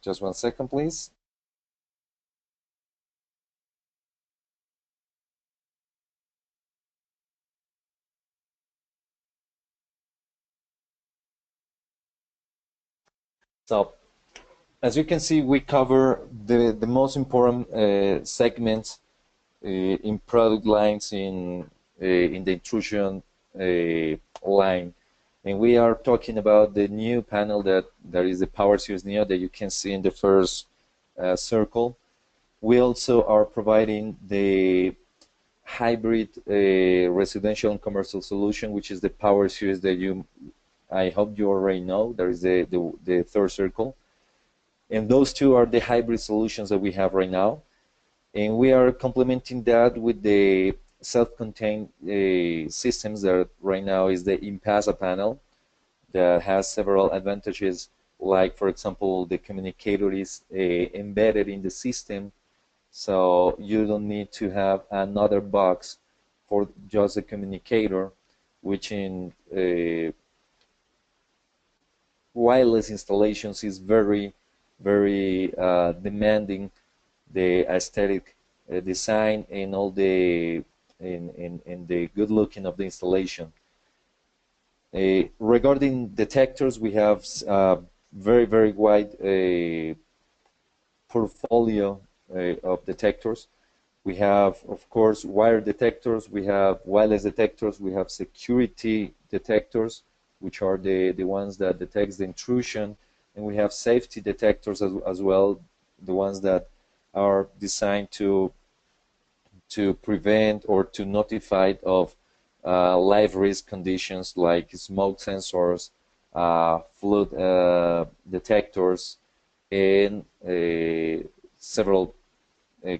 Just 1 second, please. So, as you can see, we cover the most important segments in product lines in the Intrusion line. And we are talking about the new panel that is the Power Series Neo that you can see in the first circle. We also are providing the hybrid residential and commercial solution, which is the Power Series that I hope you already know. There is the third circle. And those two are the hybrid solutions that we have right now. And we are complementing that with the self-contained systems that right now is the Impasa panel that has several advantages, like, for example, the communicator is embedded in the system, so you don't need to have another box for just the communicator, which in wireless installations is very, very demanding, the aesthetic design and all the and the good looking of the installation. Regarding detectors, we have very, very wide portfolio of detectors. We have, of course, wire detectors, we have wireless detectors, we have security detectors, which are the ones that detects the intrusion, and we have safety detectors as well, the ones that are designed to prevent or to notify of live risk conditions like smoke sensors, flood detectors, and several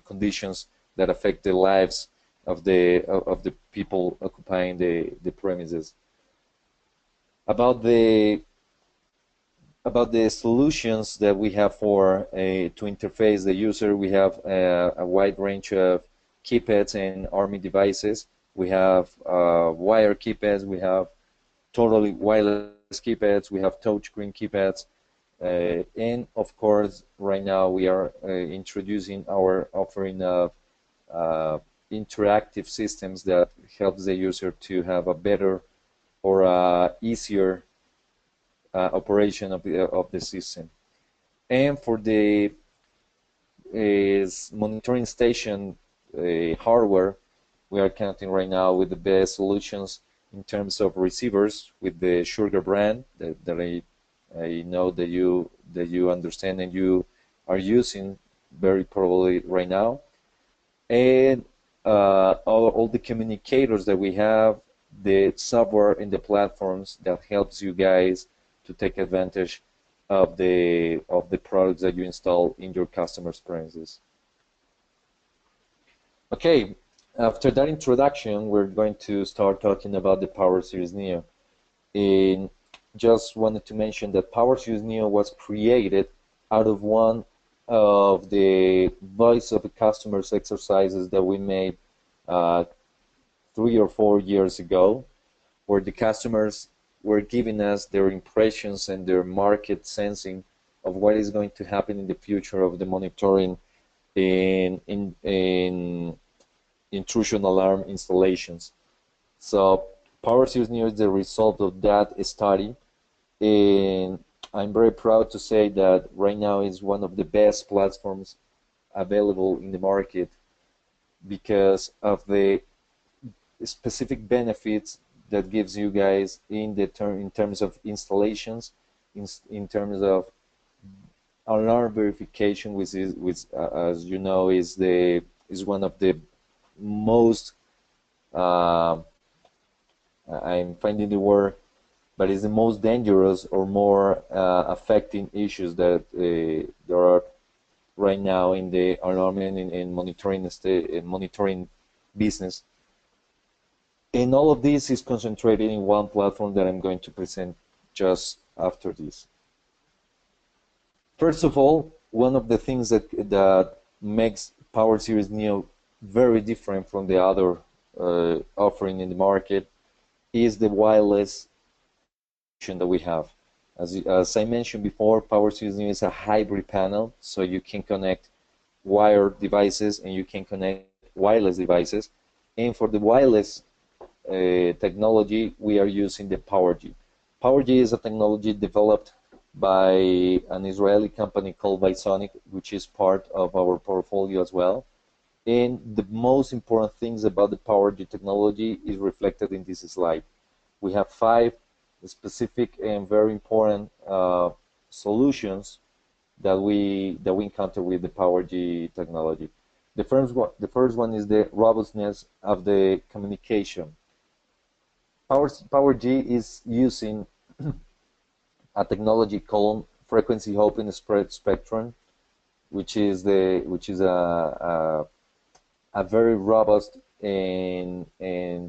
conditions that affect the lives of the people occupying the premises. About the solutions that we have for to interface the user, we have a wide range of keypads and army devices. We have wire keypads, we have totally wireless keypads, we have touchscreen keypads, and of course, right now we are introducing our offering of interactive systems that helps the user to have a better or easier operation of the system. And for the monitoring station hardware, we are counting right now with the best solutions in terms of receivers with the Sur-Gard brand that I know that you understand and you are using very probably right now, and all the communicators that we have, the software and the platforms that helps you guys to take advantage of the products that you install in your customers' premises. Okay, after that introduction, we're going to start talking about the Power Series Neo. And just wanted to mention that Power Series Neo was created out of one of the voice of the customers exercises that we made 3 or 4 years ago, where the customers were giving us their impressions and their market sensing of what is going to happen in the future of the monitoring in intrusion alarm installations. So Power Series Neo is the result of that study, and I'm very proud to say that right now is one of the best platforms available in the market because of the specific benefits that gives you guys in terms of installations, in terms of alarm verification, which as you know is one of the most I'm finding the word, but it's the most dangerous or more affecting issues that there are right now in the alarming and monitoring business. And all of this is concentrated in one platform that I'm going to present just after this. First of all, one of the things that makes Power Series Neo very different from the other offering in the market is the wireless that we have. As I mentioned before, Power System is a hybrid panel, so you can connect wired devices and you can connect wireless devices. And for the wireless technology, we are using the PowerG. PowerG is a technology developed by an Israeli company called Visonic, which is part of our portfolio as well. And the most important things about the PowerG technology is reflected in this slide. We have 5 specific and very important solutions that we encounter with the PowerG technology. The first one is the robustness of the communication. PowerG is using a technology called frequency open spread spectrum, which is a very robust and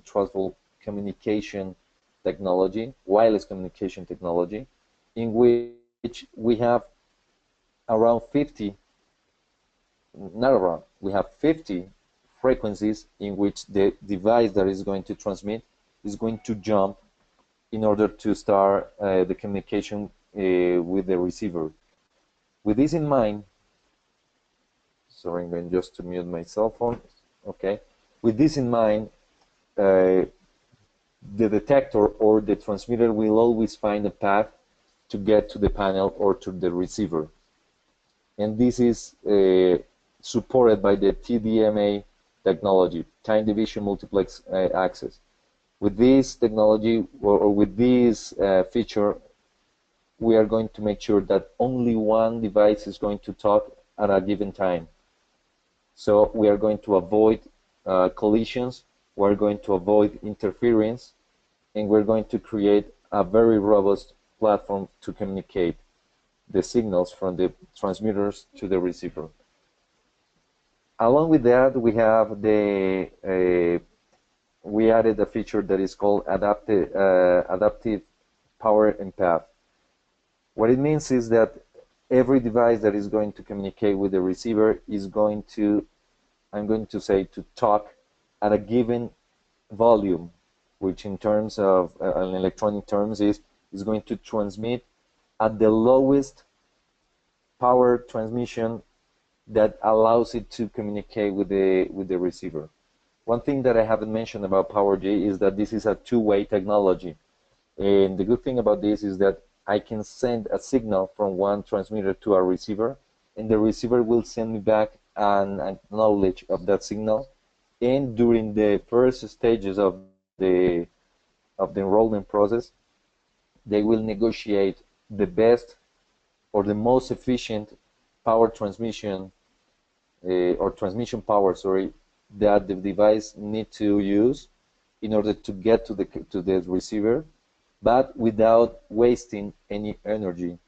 trustful communication technology, wireless communication technology, in which we have around 50, not around, we have 50 frequencies in which the device that is going to transmit is going to jump in order to start the communication with the receiver. With this in mind, sorry, I'm going just to mute my cell phone. Okay. With this in mind, the detector or the transmitter will always find a path to get to the panel or to the receiver. And this is supported by the TDMA technology, time division multiplex access. With this technology or with this feature, we are going to make sure that only one device is going to talk at a given time. So we are going to avoid collisions, we're going to avoid interference, and we're going to create a very robust platform to communicate the signals from the transmitters to the receiver. Along with that, we have we added a feature that is called adaptive power and path. What it means is that every device that is going to communicate with the receiver is going to, I'm going to say, to talk at a given volume, which in terms of in electronic terms is going to transmit at the lowest power transmission that allows it to communicate with the receiver. One thing that I haven't mentioned about PowerG is that this is a two-way technology, and the good thing about this is that I can send a signal from one transmitter to a receiver, and the receiver will send me back an acknowledge of that signal. And during the first stages of the enrollment process, they will negotiate the best or the most efficient power transmission or transmission power, sorry, that the device need to use in order to get to the receiver, but without wasting any energy.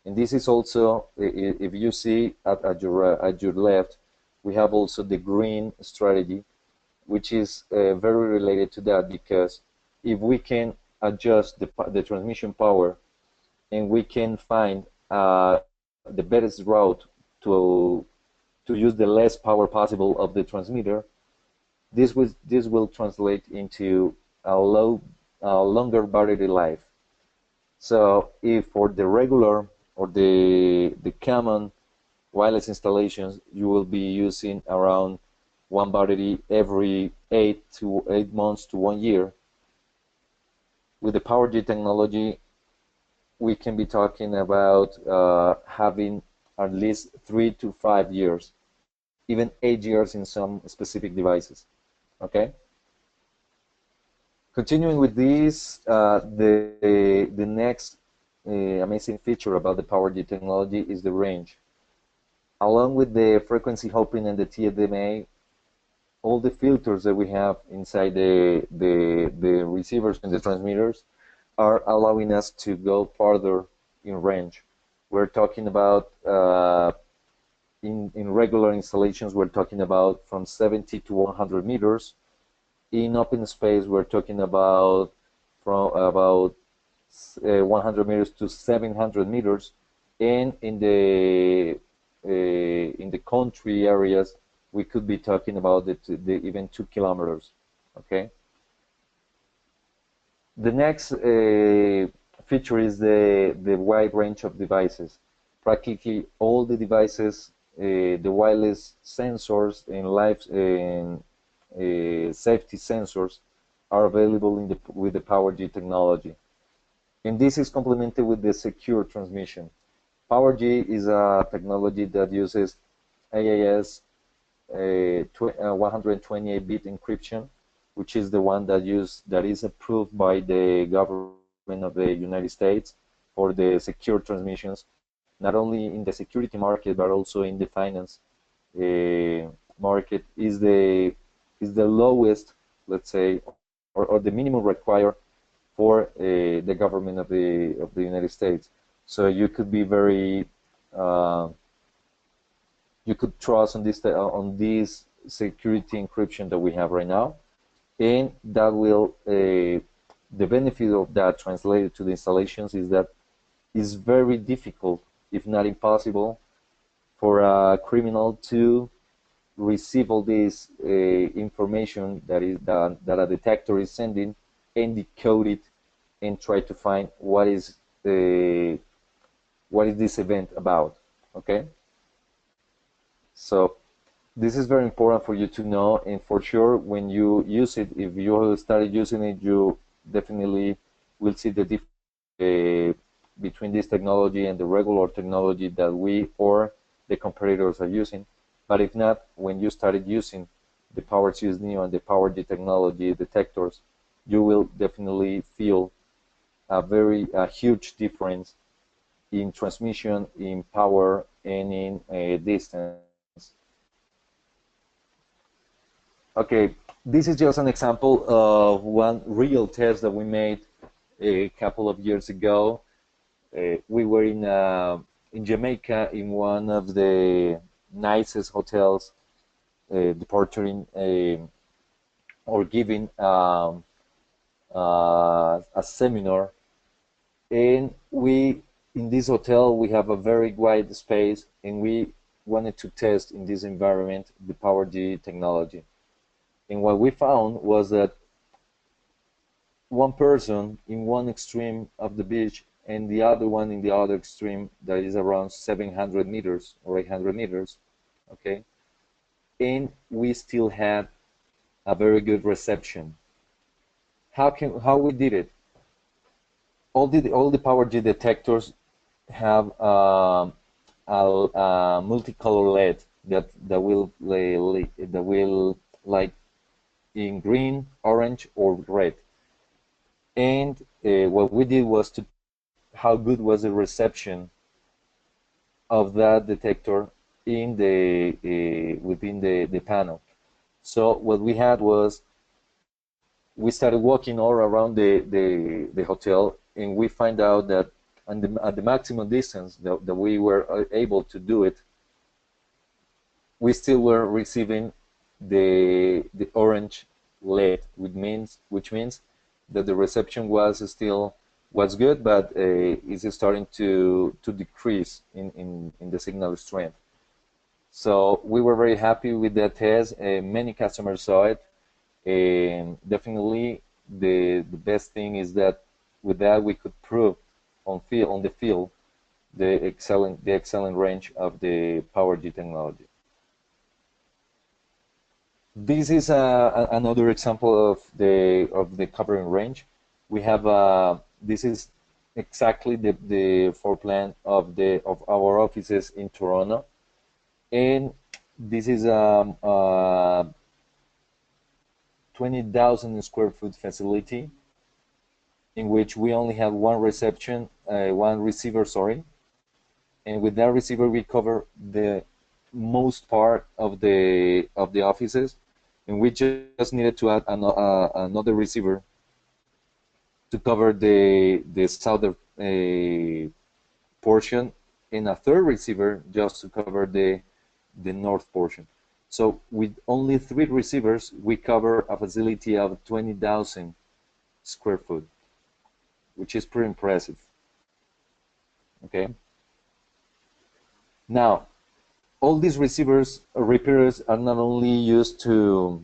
And this is also, if you see at your left, we have also the green strategy, which is very related to that, because if we can adjust the transmission power and we can find the best route to use the less power possible of the transmitter, this will translate into a longer battery life. So if for the regular or the common wireless installations, you will be using around one battery every 8 months to 1 year. With the PowerG technology, we can be talking about having at least 3 to 5 years, even 8 years in some specific devices. Okay. Continuing with this, the next amazing feature about the PowerG technology is the range. Along with the frequency hopping and the TDMA, all the filters that we have inside the receivers and the transmitters are allowing us to go farther in range. We're talking about in regular installations, we're talking about from 70 to 100 meters. In open space, we're talking about from about 100 meters to 700 meters, and in the country areas, we could be talking about even 2 kilometers. Okay. The next feature is the wide range of devices. Practically all the devices, the wireless sensors and life and safety sensors are available with the PowerG technology. And this is complemented with the secure transmission. PowerG is a technology that uses AES 128-bit encryption, which is the one that is approved by the government of the United States for the secure transmissions, not only in the security market but also in the finance market. Is the lowest, let's say, or the minimum required for the government of the United States. So you could be very you could trust on this security encryption that we have right now, and that will the benefit of that translated to the installations is that it's very difficult, if not impossible, for a criminal to receive all this information that a detector is sending and decode it and try to find what is this event about. Okay, so this is very important for you to know, and for sure when you use it, if you started using it, you definitely will see the difference between this technology and the regular technology that we or the competitors are using. But if not, when you started using the PowerG's Neo and the PowerG technology detectors, you will definitely feel a huge difference in transmission, in power, and in distance. Okay, this is just an example of one real test that we made a couple of years ago. We were in Jamaica in one of the nicest hotels, departing or giving a seminar, and in this hotel we have a very wide space, and we wanted to test in this environment the PowerG technology. And what we found was that one person in one extreme of the beach and the other one in the other extreme, that is around 700 meters or 800 meters, okay, and we still had a very good reception. How we did it? All the PowerG detectors have a multicolor LED that will light in green, orange, or red. And what we did was to how good was the reception of that detector in within the panel. So what we had was we started walking all around the hotel, and we find out that at the maximum distance that we were able to do it, we still were receiving the orange LED, which means that the reception was good, but is starting to decrease in the signal strength. So we were very happy with that test. Many customers saw it, and definitely the best thing is that with that we could prove on the field the excellent range of the PowerG technology. This is another example of the covering range. We have this is exactly the floor plan of our offices in Toronto, and this is 20,000 square foot facility in which we only have one receiver, sorry, and with that receiver we cover the most part of the offices, and we just needed to add another receiver to cover the southern portion, and a third receiver just to cover the north portion. So with only 3 receivers, we cover a facility of 20,000 square foot, which is pretty impressive. Okay. Now, all these repeaters are not only used to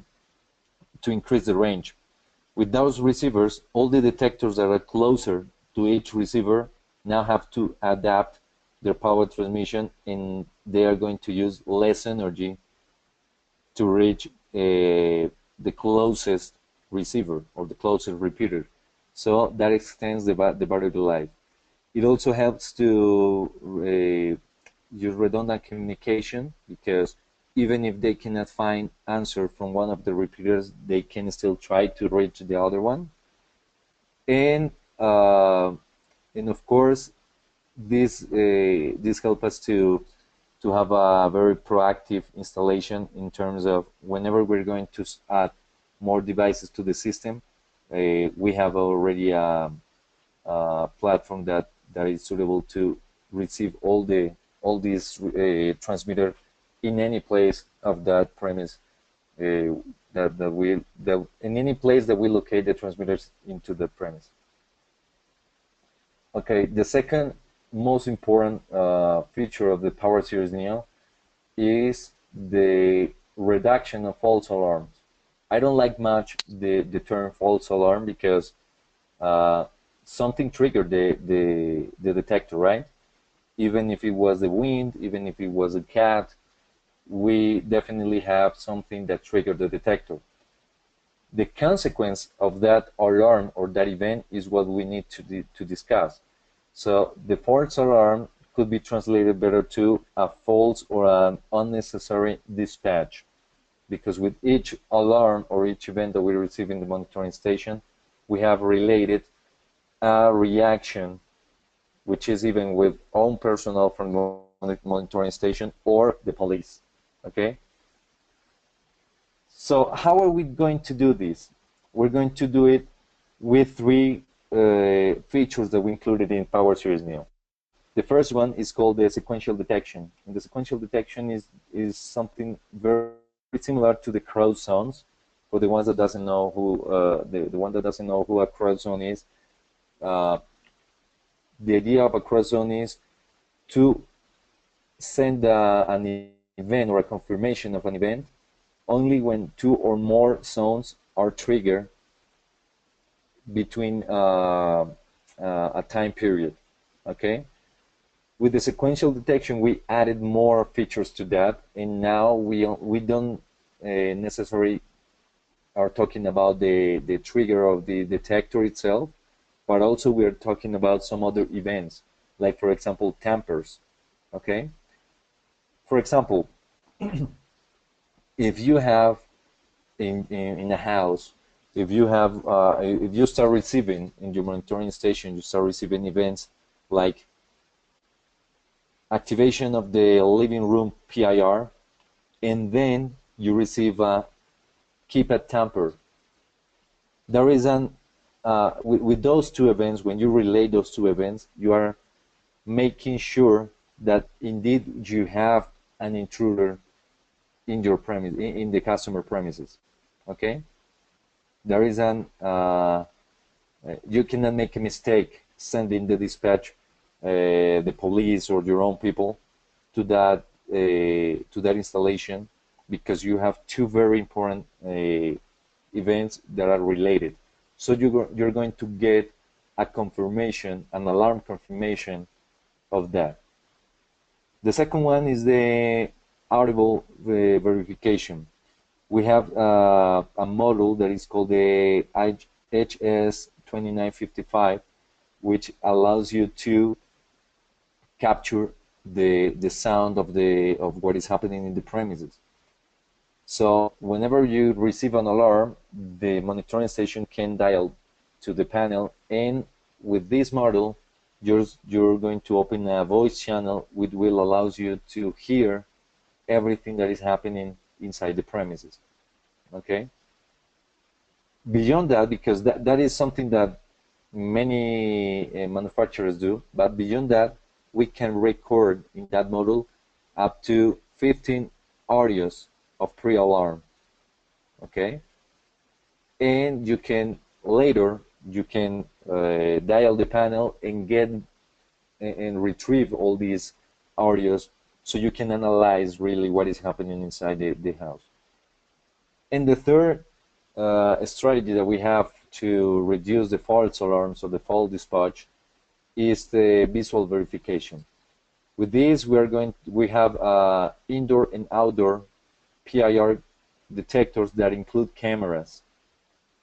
increase the range. With those receivers, all the detectors that are closer to each receiver now have to adapt their power transmission, and they are going to use less energy to reach the closest receiver or the closest repeater. So that extends the battery life. It also helps to use redundant communication, because even if they cannot find answer from one of the repeaters, they can still try to reach the other one. And of course, this helps us to have a very proactive installation in terms of whenever we're going to add more devices to the system, we have already a platform that is suitable to receive all these transmitters in any place of that premise, in any place that we locate the transmitters into the premise. Okay, the second most important feature of the Power Series Neo is the reduction of false alarms. I don't like much the term false alarm, because something triggered the detector, right? Even if it was the wind, even if it was a cat, we definitely have something that triggered the detector. The consequence of that alarm or that event is what we need to discuss. So the false alarm could be translated better to a false or an unnecessary dispatch, because with each alarm or each event that we receive in the monitoring station, we have related a reaction, which is even with own personnel from the monitoring station or the police. Okay? So how are we going to do this? We're going to do it with three features that we included in Power Series Neo. The first one is called the sequential detection. And the sequential detection is something very similar to the crowd zones. For the ones that doesn't know who the one that doesn't know who a crowd zone is, the idea of a crowd zone is to send an event or a confirmation of an event only when two or more zones are triggered between a time period. Okay. With the sequential detection, we added more features to that, and now we don't necessarily are talking about the trigger of the detector itself, but also we are talking about some other events, like for example tampers. Okay. For example, if you have in a house, if you start receiving in your monitoring station, you start receiving events like activation of the living room PIR, and then you receive a keypad tamper. There is with those two events, when you relay those two events, you are making sure that indeed you have an intruder in your premise, in the customer premises. Okay, there is you cannot make a mistake sending the dispatch, the police or your own people to that installation, because you have two very important events that are related. So you're going to get a confirmation, an alarm confirmation of that. The second one is the audible verification. We have a model that is called the HS2955, which allows you to capture the sound of what is happening in the premises. So whenever you receive an alarm, the monitoring station can dial to the panel, and with this model, you're going to open a voice channel which will allows you to hear everything that is happening inside the premises. Okay. Beyond that, because that is something that many manufacturers do, but beyond that, we can record in that model up to 15 audios of pre-alarm. Okay. And you can later dial the panel and get and retrieve all these audios, so you can analyze really what is happening inside the house. And the third strategy that we have to reduce the false alarms or the false dispatch is the visual verification. With this, we have indoor and outdoor PIR detectors that include cameras,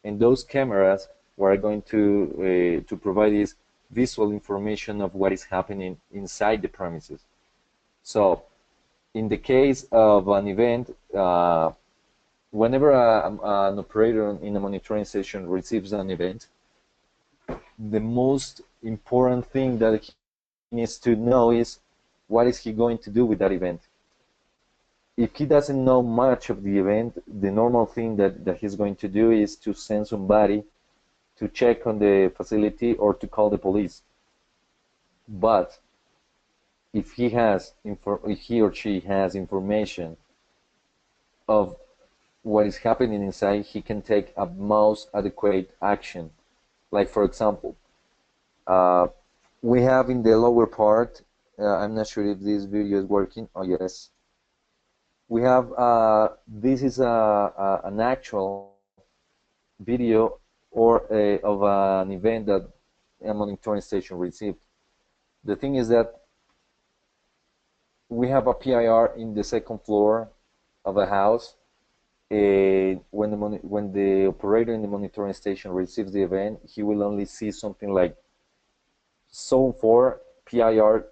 and those cameras are going to provide is visual information of what is happening inside the premises. So, in the case of an event, whenever an operator in a monitoring station receives an event, the most important thing that he needs to know is what is he going to do with that event. If he doesn't know much of the event, the normal thing that he's going to do is to send somebody to check on the facility or to call the police. But if he or she has information of what is happening inside, he can take a most adequate action. Like, for example, we have in the lower part, I'm not sure if this video is working. Oh, yes. We have, this is an actual video of an event that a monitoring station received. The thing is that we have a PIR in the second floor of a house. When the operator in the monitoring station receives the event, he will only see something like Zone 4 PIR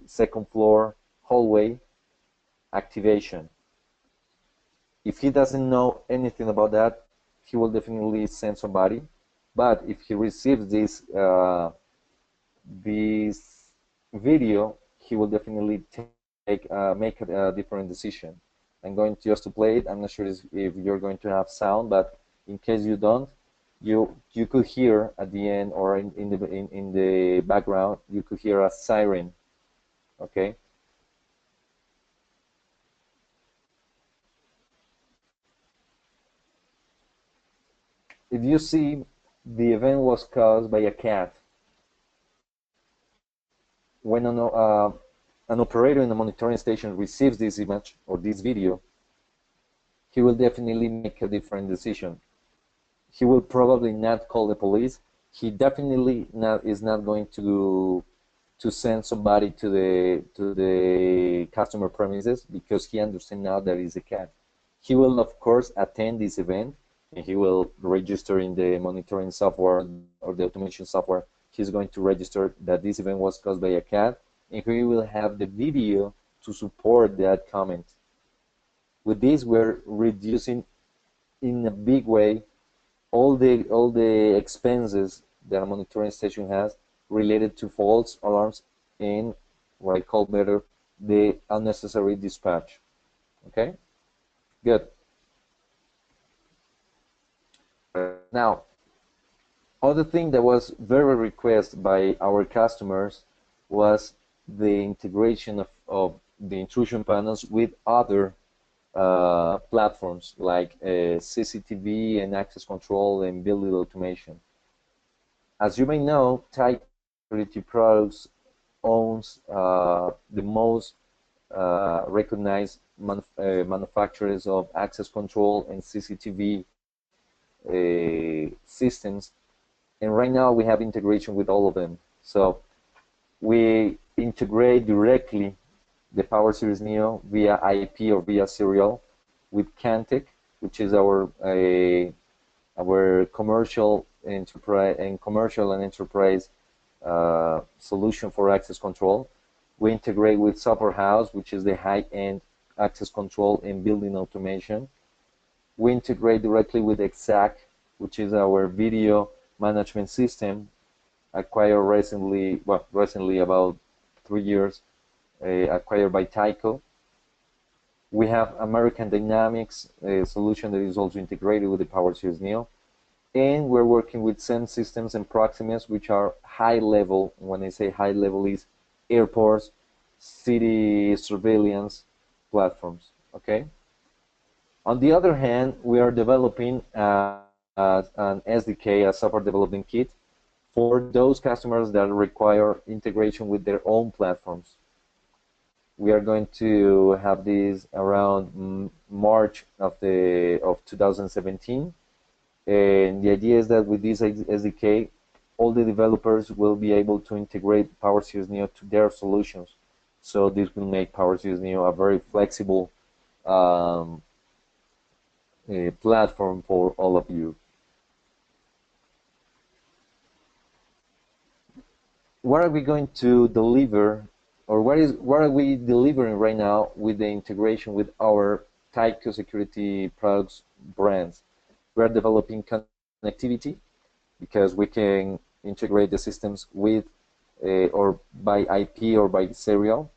second floor hallway activation. If he doesn't know anything about that, he will definitely send somebody. But if he receives this video, he will definitely make a different decision. I'm going just to play it. I'm not sure if you're going to have sound, but in case you don't, you could hear at the end or in the background, you could hear a siren. Okay. If you see, the event was caused by a cat. When an operator in the monitoring station receives this image or this video, he will definitely make a different decision. He will probably not call the police. He definitely is not going to send somebody to the customer premises because he understands now that it's a cat. He will, of course, attend this event, and he will register in the monitoring software or the automation software. He's going to register that this event was caused by a cat, and he will have the video to support that comment. With this, we're reducing in a big way all the expenses that a monitoring station has related to false alarms and what I call better the unnecessary dispatch. Okay, good. Now, other thing that was very requested by our customers was the integration of the intrusion panels with other platforms like CCTV and access control and building automation. As you may know, Untitled Related Products owns the most recognized manufacturers of access control and CCTV systems, and right now we have integration with all of them. So we integrate directly the Power Series Neo via IP or via serial with Cantec, which is our commercial and enterprise solution for access control. We integrate with Software House, which is the high-end access control and building automation. We integrate directly with Exact, which is our video management system, acquired recently about 3 years, acquired by Tyco. We have American Dynamics, a solution that is also integrated with the Power Series Neo. And we're working with Zen Systems and Proximus, which are high level. When I say high level, is airports, city surveillance platforms. Okay. On the other hand, we are developing an SDK, a software development kit, for those customers that require integration with their own platforms. We are going to have this around March of 2017, and the idea is that with this SDK, all the developers will be able to integrate Power Series Neo to their solutions. So this will make Power Series Neo a very flexible platform for all of you. What are we going to deliver, or what are we delivering right now with the integration with our Tyco security products brands? We are developing connectivity because we can integrate the systems with or by IP or by serial.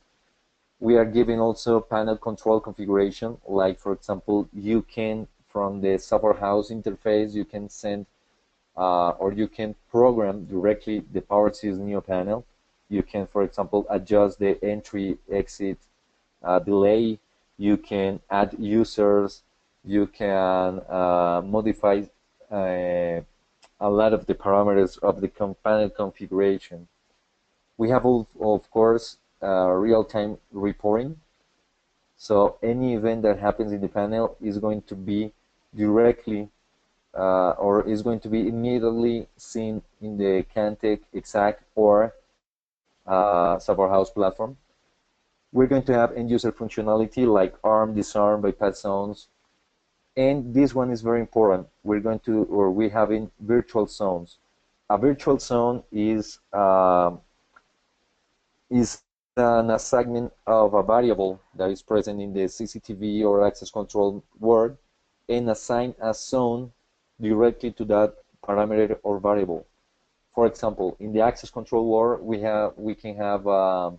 We are giving also panel control configuration, like for example, you can from the software house interface, you can send or you can program directly the Power Series Neo panel. You can, for example, adjust the entry-exit delay. You can add users. You can modify a lot of the parameters of the panel configuration. We have, of course, real-time reporting. So any event that happens in the panel is going to be directly or is going to be immediately seen in the Cantech Exact or software house platform. We're going to have end-user functionality like ARM, disarm, bypass zones, and this one is very important. We're having virtual zones. A virtual zone is an assignment of a variable that is present in the CCTV or access control world and assign a zone directly to that parameter or variable. For example, in the access control world, we can have or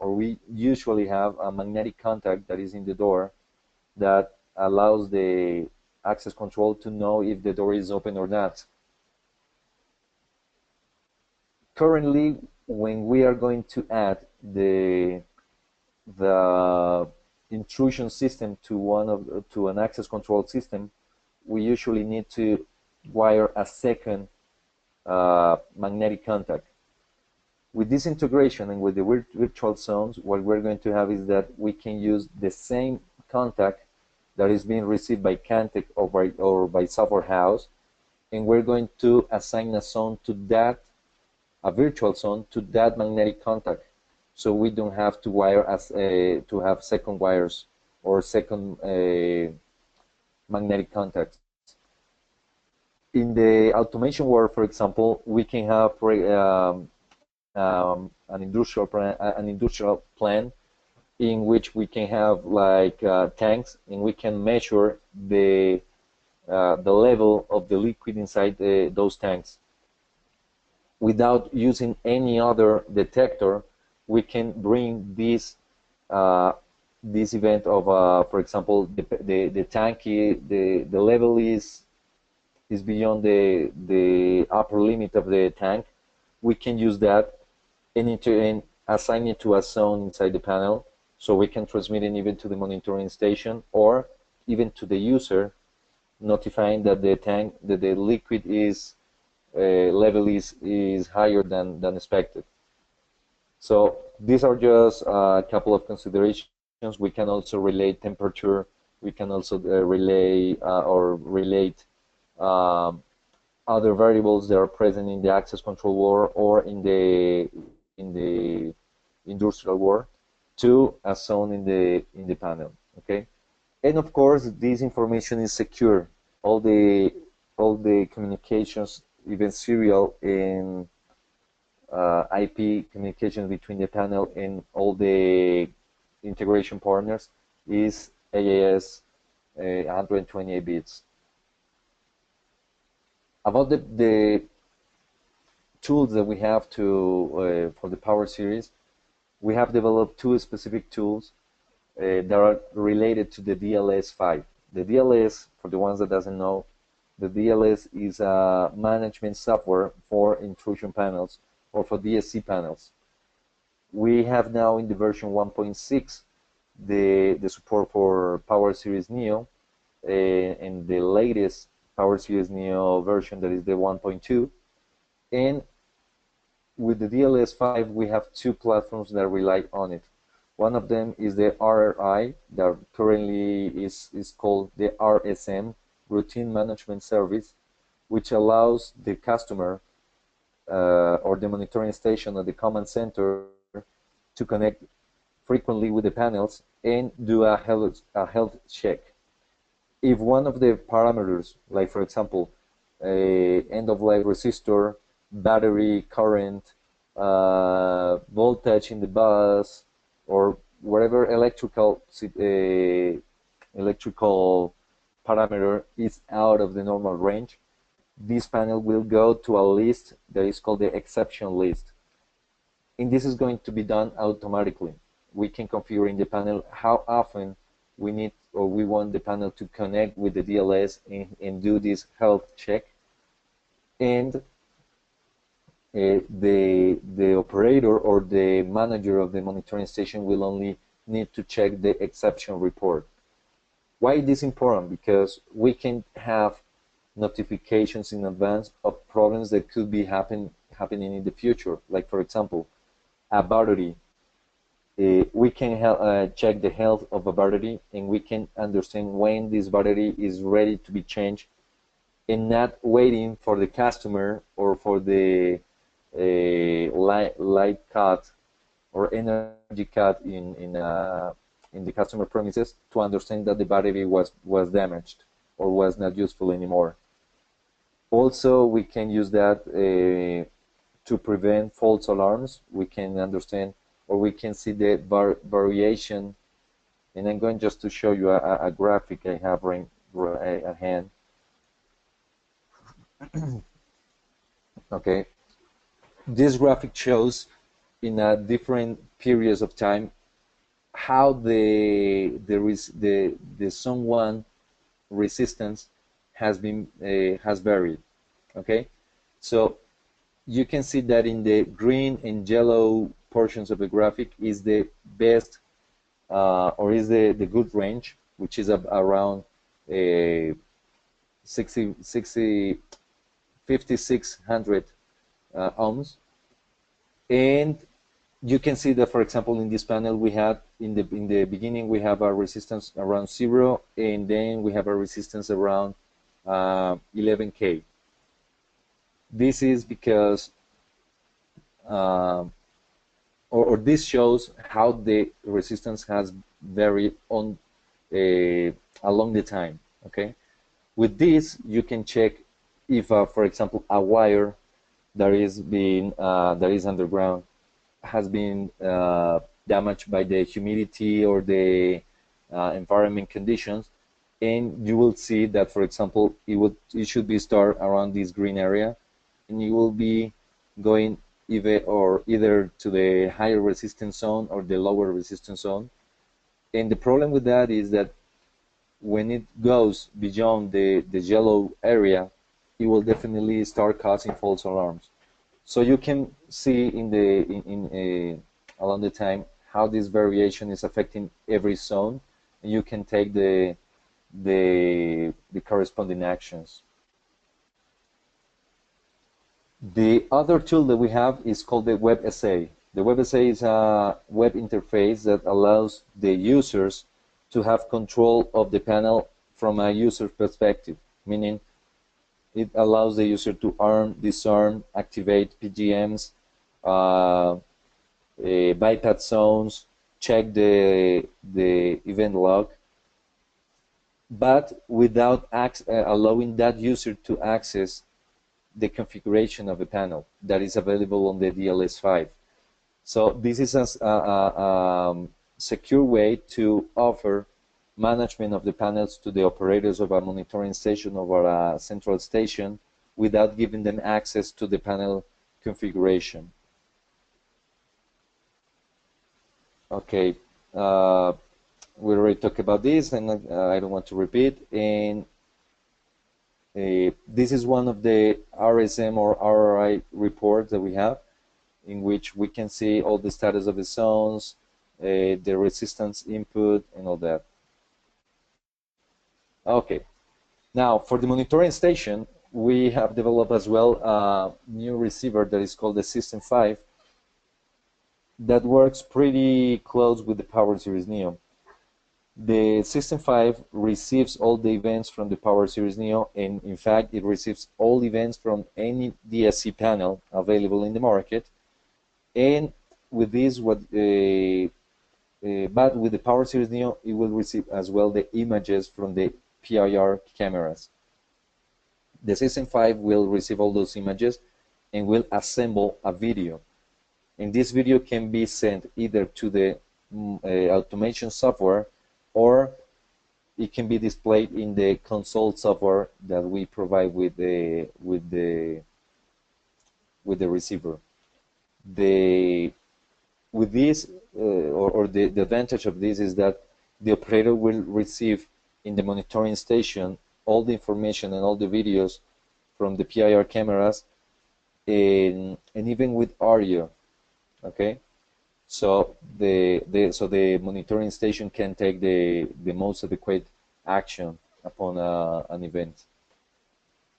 we usually have a magnetic contact that is in the door that allows the access control to know if the door is open or not. Currently, when we are going to add the intrusion system to an access control system, we usually need to wire a second magnetic contact. With this integration and with the virtual zones, what we're going to have is that we can use the same contact that is being received by Cantech or by software house, and we're going to assign a zone to that, a virtual zone to that magnetic contact. So we don't have to wire to have second wires or second magnetic contacts. In the automation world, for example, we can have an industrial plant in which we can have like tanks, and we can measure the level of the liquid inside those tanks. Without using any other detector, we can bring this event of, for example, the tank, the level is beyond the upper limit of the tank. We can use that and assign it to a zone inside the panel, so we can transmit it even to the monitoring station or even to the user, notifying that the liquid level is higher than expected. So these are just a couple of considerations. We can also relate temperature. We can also relate other variables that are present in the access control world or in the industrial world to a zone in the panel. Okay, and of course this information is secure. All the communications, even serial and IP communications between the panel and all the integration partners is AES 128 bits. About the tools that we have for the Power Series, we have developed two specific tools that are related to the DLS5. The DLS, for the ones that doesn't know, the DLS is a management software for intrusion panels or for DSC panels. We have now in the version 1.6 the support for Power Series Neo, and the latest Power Series Neo version, that is the 1.2. And with the DLS5, we have two platforms that rely on it. One of them is the RRI, that currently is called the RSM, Routine Management Service. which allows the customer or the monitoring station or the command center to connect frequently with the panels and do a health check. If one of the parameters, like for example, end-of-life resistor, battery current, voltage in the bus, or whatever electrical parameter is out of the normal range, this panel will go to a list that is called the exception list. And this is going to be done automatically. We can configure in the panel how often we need or we want the panel to connect with the DLS and do this health check. And the operator or the manager of the monitoring station will only need to check the exception report. Why is this important? Because we can have notifications in advance of problems that could be happening in the future. Like for example, a battery. We can check the health of a battery, and we can understand when this battery is ready to be changed, and not waiting for the customer or for the light cut or energy cut in the customer premises to understand that the battery was damaged or was not useful anymore. Also, we can use that to prevent false alarms. We can understand, or we can see the variation, and I'm going just to show you a graphic I have right at hand. Okay, this graphic shows in different periods of time how the Zone 1 resistance has varied. Okay, so you can see that in the green and yellow portions of the graphic is the best or is the good range, which is around 5600 ohms. And you can see that, for example, in this panel we had in the beginning we have a resistance around 0, and then we have a resistance around 11K. This is because or this shows how the resistance has varied on along the time. Okay, with this you can check if, for example, a wire that is underground has been damaged by the humidity or the environment conditions, and you will see that, for example, it should be stored around this green area, and you will be going either to the higher resistance zone or the lower resistance zone. And the problem with that is that when it goes beyond the yellow area, it will definitely start causing false alarms. So you can see along the time how this variation is affecting every zone, and you can take the corresponding actions. The other tool that we have is called the WebSA. The WebSA is a web interface that allows the users to have control of the panel from a user perspective, meaning it allows the user to arm, disarm, activate PGMs, bypass zones, check the event log, but without allowing that user to access the configuration of the panel that is available on the DLS5. So this is a secure way to offer management of the panels to the operators of a monitoring station or a central station without giving them access to the panel configuration. Okay, we already talked about this, and I don't want to repeat. And this is one of the RSM or RRI reports that we have, in which we can see all the status of the zones, the resistance input, and all that. Okay, now for the monitoring station, we have developed as well a new receiver that is called the System 5 that works pretty close with the Power Series Neo. The System 5 receives all the events from the Power Series Neo, and in fact, it receives all events from any DSC panel available in the market. And with this, but with the Power Series Neo, it will receive as well the images from the PIR cameras. The System 5 will receive all those images and will assemble a video. And this video can be sent either to the automation software, or it can be displayed in the console software that we provide with the receiver. With this, the advantage of this is that the operator will receive in the monitoring station all the information and all the videos from the PIR cameras, and even with audio. Okay, so the monitoring station can take the most adequate action upon an event.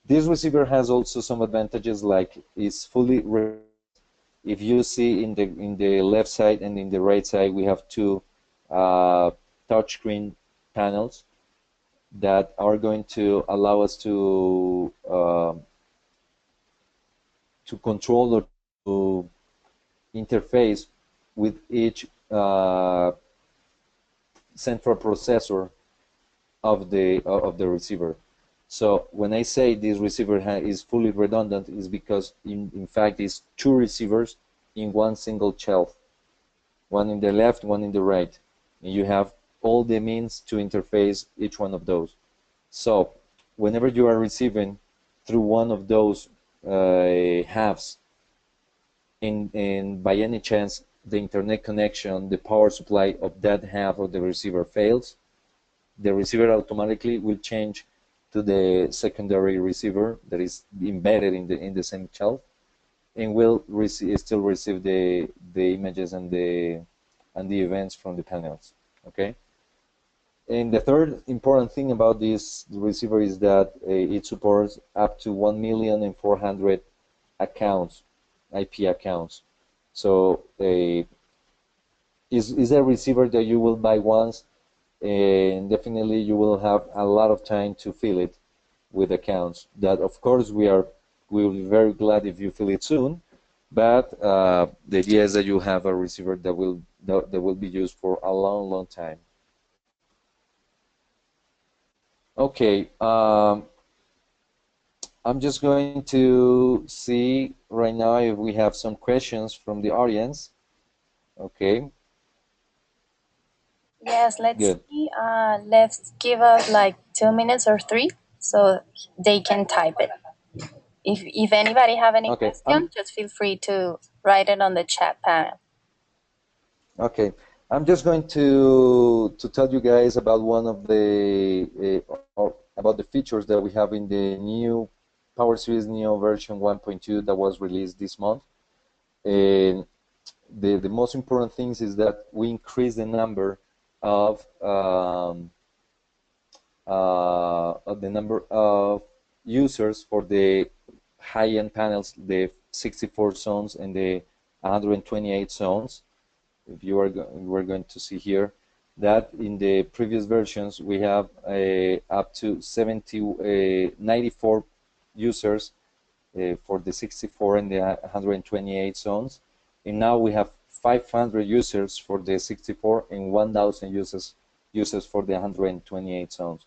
This receiver has also some advantages, like it's fully. If you see in the left side and in the right side, we have two touchscreen panels that are going to allow us to control or to interface with each central processor of the receiver. So when I say this receiver is fully redundant, is because in fact it's two receivers in one single shelf, one in the left, one in the right, and you have all the means to interface each one of those. So whenever you are receiving through one of those halves, and by any chance the internet connection, the power supply of that half of the receiver fails, the receiver automatically will change to the secondary receiver that is embedded in the same shelf, and will still receive the images and the events from the panels. Okay. And the third important thing about this receiver is that it supports up to 1,400,000 accounts, IP accounts. So is a receiver that you will buy once, and definitely you will have a lot of time to fill it with accounts. That, of course, we will be very glad if you fill it soon, but the idea is that you have a receiver that will be used for a long time. Okay, I'm just going to see right now if we have some questions from the audience. Okay. Yes, let's see. Let's give us like 2 minutes or 3 so they can type it. If anybody have any question, just feel free to write it on the chat panel. Okay, I'm just going to tell you guys about one of the about the features that we have in the new Power Series Neo version 1.2 that was released this month. And the most important things is that we increase the number of users for the high-end panels, the 64 zones and the 128 zones. If you are we're going to see here that in the previous versions we have up to 94 users for the 64 and the 128 zones, and now we have 500 users for the 64 and 1,000 users for the 128 zones.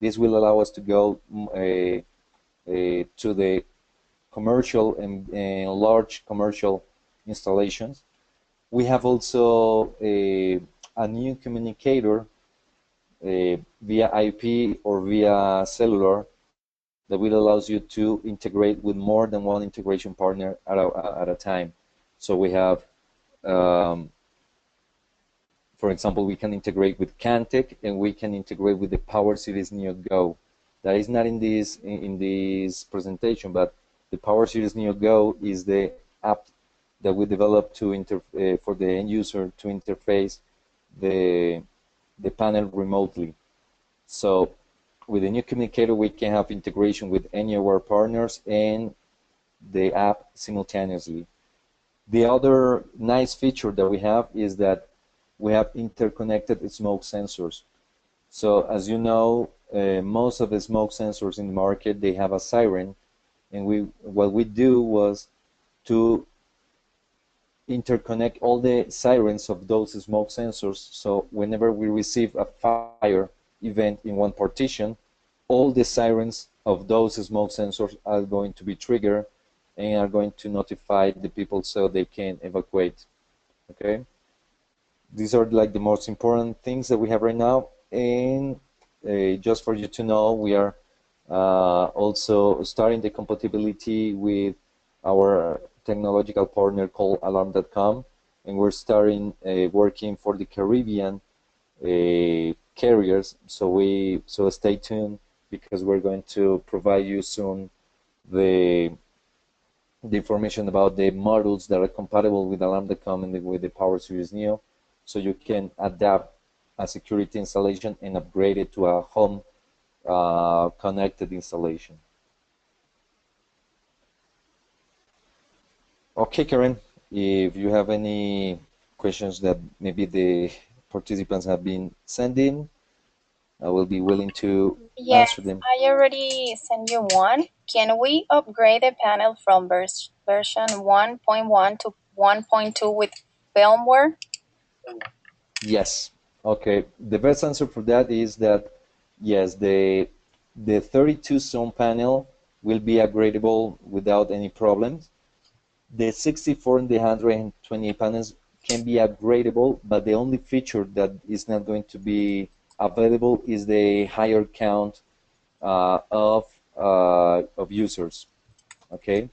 This will allow us to go to the commercial and large commercial installations. We have also a new communicator via IP or via cellular that will allows you to integrate with more than one integration partner at a time. So we have, for example, we can integrate with Cantec, and we can integrate with the Power Series Neo Go. That is not in this presentation, but the Power Series Neo Go is the app that we developed to for the end user to interface the panel remotely. So with the new communicator, we can have integration with any of our partners and the app simultaneously. The other nice feature that we have is that we have interconnected smoke sensors. So as you know, most of the smoke sensors in the market, they have a siren, and what we do was to interconnect all the sirens of those smoke sensors. So whenever we receive a fire event in one partition, all the sirens of those smoke sensors are going to be triggered and are going to notify the people so they can evacuate. Okay, these are like the most important things that we have right now. And just for you to know, we are also starting the compatibility with our technological partner called alarm.com, and we're starting working for the Caribbean carriers. So stay tuned, because we're going to provide you soon the information about the models that are compatible with alarm.com and with the Power Series Neo, so you can adapt a security installation and upgrade it to a home connected installation. Okay, Karen, if you have any questions that maybe the participants have been sending, I will be willing to answer them. I already sent you one. Can we upgrade the panel from version 1.1 to 1.2 with firmware? Yes. Okay. The best answer for that is that yes, the 32 zone panel will be upgradable without any problems. The 64 and the 128 panels can be upgradable, but the only feature that is not going to be available is the higher count of users. Okay,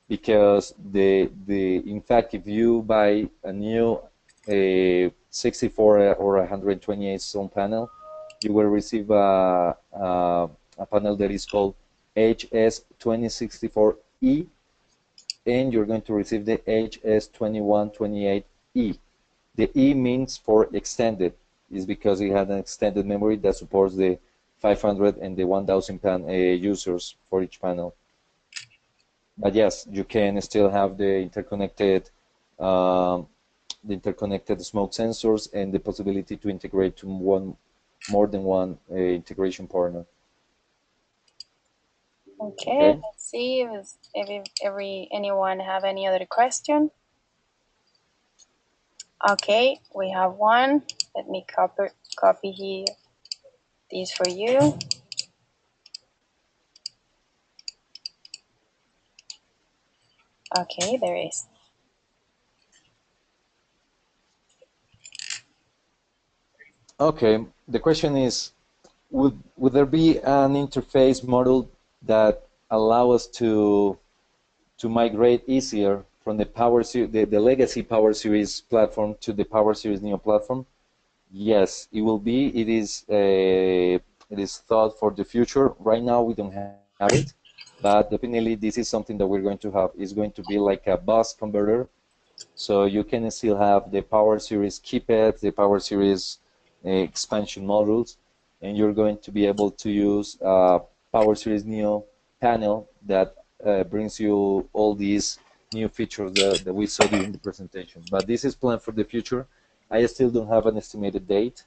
because in fact, if you buy a new 64 or 128 zone panel, you will receive a panel that is called HS2064E, and you're going to receive the HS2128E. The E means for extended, is because it has an extended memory that supports the 500 and the 1000 users for each panel. But yes, you can still have the interconnected smoke sensors and the possibility to integrate to more than one integration partner. Okay, let's see if anyone have any other question. Okay, we have one. Let me copy here this for you. Okay, there is. Okay, the question is, would there be an interface model that allow us to migrate easier from the legacy Power Series platform to the Power Series Neo platform? Yes, it will be. It is thought for the future. Right now, we don't have it, but definitely this is something that we're going to have. It's going to be like a bus converter, so you can still have the Power Series keypad, the Power Series expansion modules, and you're going to be able to use Power Series Neo panel that brings you all these new features that we saw during the presentation. But this is planned for the future. I still don't have an estimated date,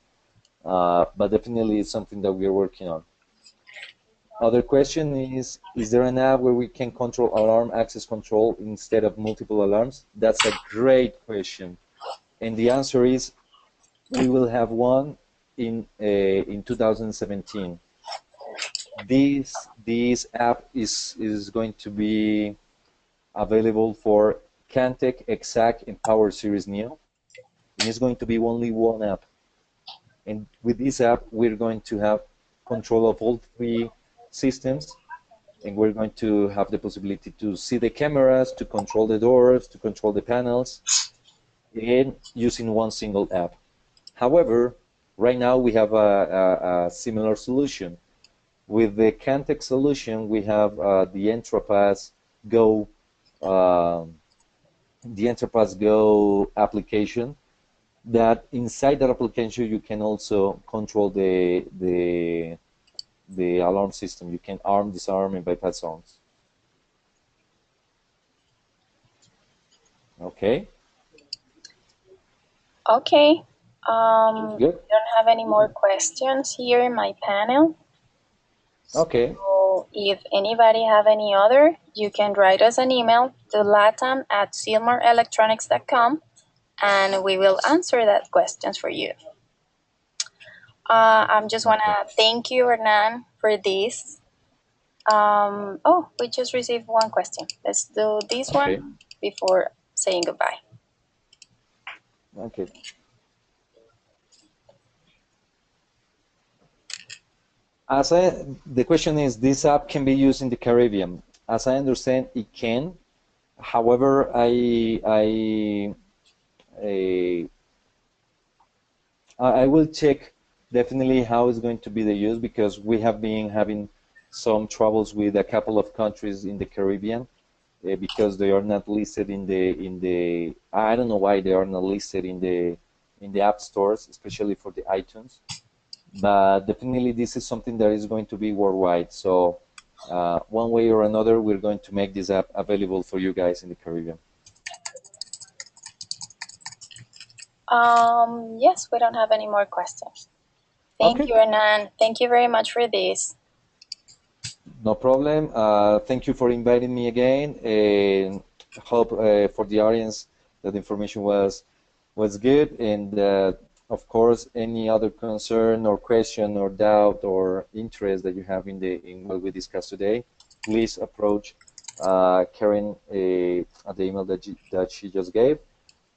but definitely it's something that we are working on. Other question is there an app where we can control alarm access control instead of multiple alarms? That's a great question. And the answer is we will have one in 2017. This app is going to be available for Cantech, Exact, and Power Series Neo. And it's going to be only one app. And with this app, we're going to have control of all three systems, and we're going to have the possibility to see the cameras, to control the doors, to control the panels, and using one single app. However, right now we have a similar solution. With the Cantech solution, we have the Enterprise Go application, that inside that application you can also control the alarm system. You can arm, disarm, and bypass zones. Okay. Okay. We don't have any more questions here in my panel. Okay. So if anybody have any other, you can write us an email to latam@silmarelectronics.com and we will answer that questions for you. I just want to thank you, Hernan, for this. Oh, we just received one question. Let's do this one before saying goodbye. Okay. The question is, this app can be used in the Caribbean. As I understand, it can. However, I will check definitely how it's going to be the use, because we have been having some troubles with a couple of countries in the Caribbean because they are not listed in the I don't know why they are not listed in the app stores, especially for the iTunes. But definitely this is something that is going to be worldwide. So one way or another, we're going to make this app available for you guys in the Caribbean. Yes, we don't have any more questions. Thank you, Hernan. Thank you very much for this. No problem. Thank you for inviting me again, and hope for the audience that the information was good. And of course, any other concern or question or doubt or interest that you have in what we discussed today, please approach Karen at the email that she just gave,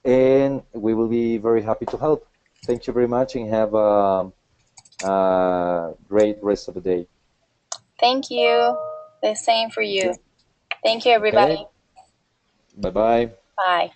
and we will be very happy to help. Thank you very much, and have a great rest of the day. Thank you. The same for you. Thank you, everybody. Okay. Bye-bye. Bye.